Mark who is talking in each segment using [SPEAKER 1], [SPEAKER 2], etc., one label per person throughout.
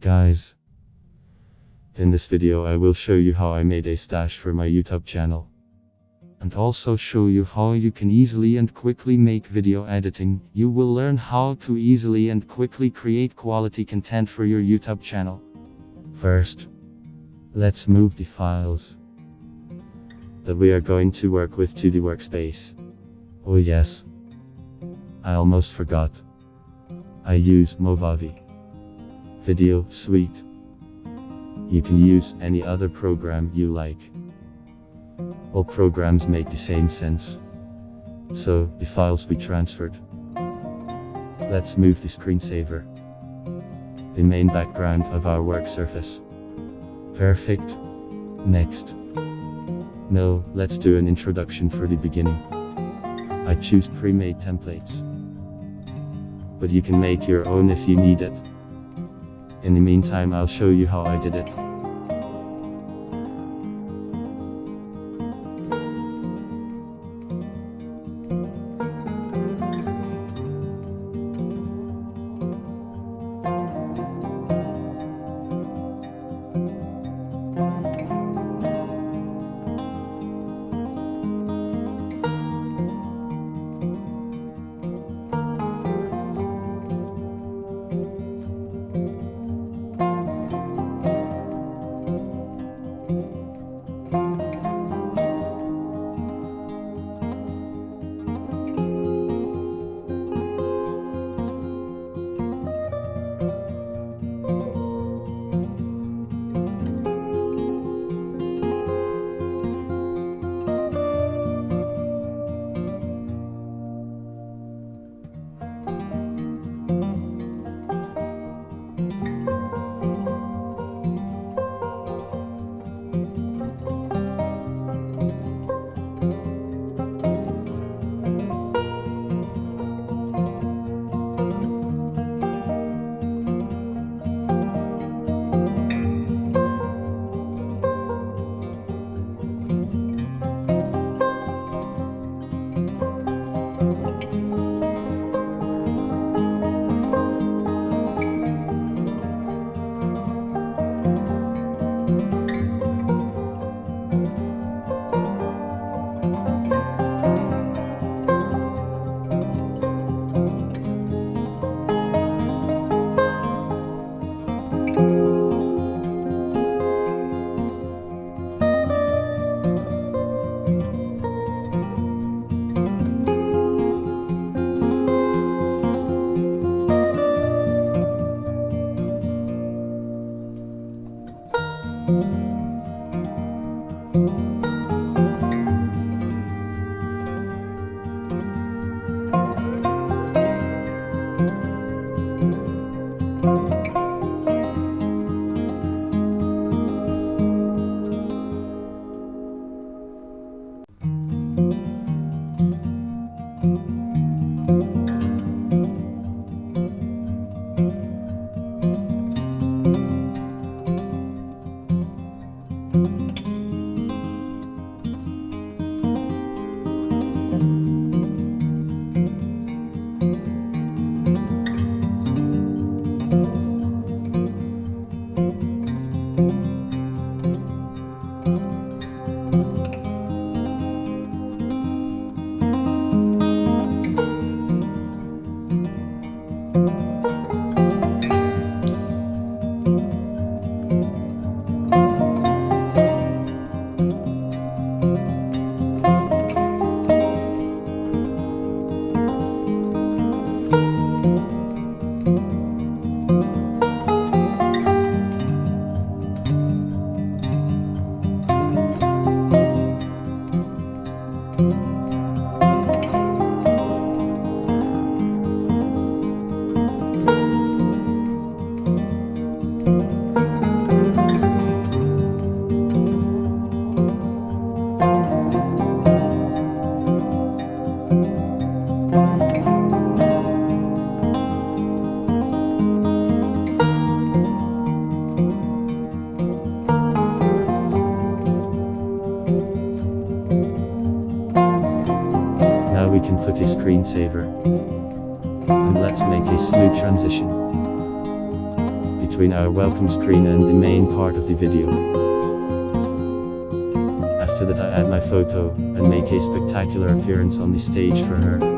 [SPEAKER 1] Guys, in this video I will show you how I made a stash for my YouTube channel. And also show you how you can easily and quickly make video editing. You will learn how to easily and quickly create quality content for your YouTube channel. First, let's move the files that we are going to work with to the workspace. Oh yes, I almost forgot. I use Movavi Video Suite. You can use any other program you like. All programs make the same sense. So, the files we transferred. Let's move the screensaver, the main background of our work surface. Perfect. Next. No, let's do an introduction for the beginning. I choose pre-made templates, but you can make your own if you need it. In the meantime, I'll show you how I did it. we can put a screensaver. And let's make a smooth transition. The between our welcome screen and the main part of the video. After that, I add my photo and make a spectacular appearance on the stage for her.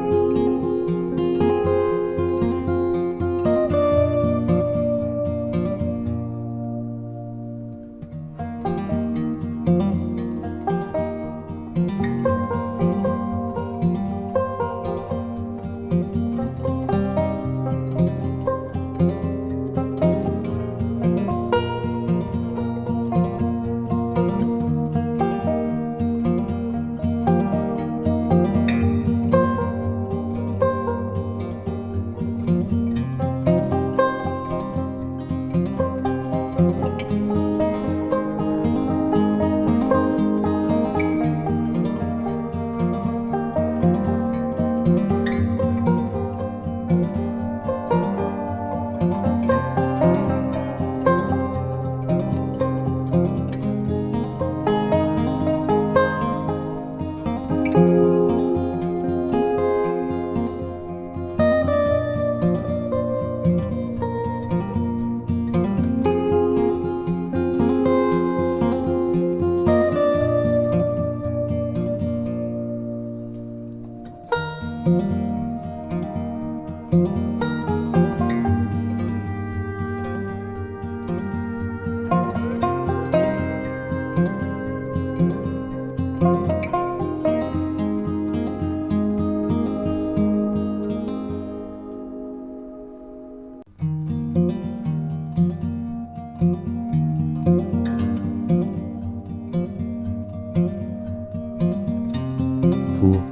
[SPEAKER 1] Cool.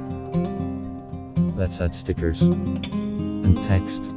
[SPEAKER 1] Let's add stickers and text.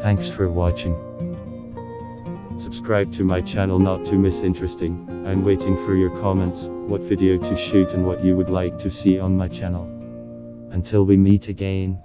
[SPEAKER 1] Thanks for watching. Subscribe to my channel not to miss interesting. I'm waiting for your comments, what video to shoot and what you would like to see on my channel. Until we meet again.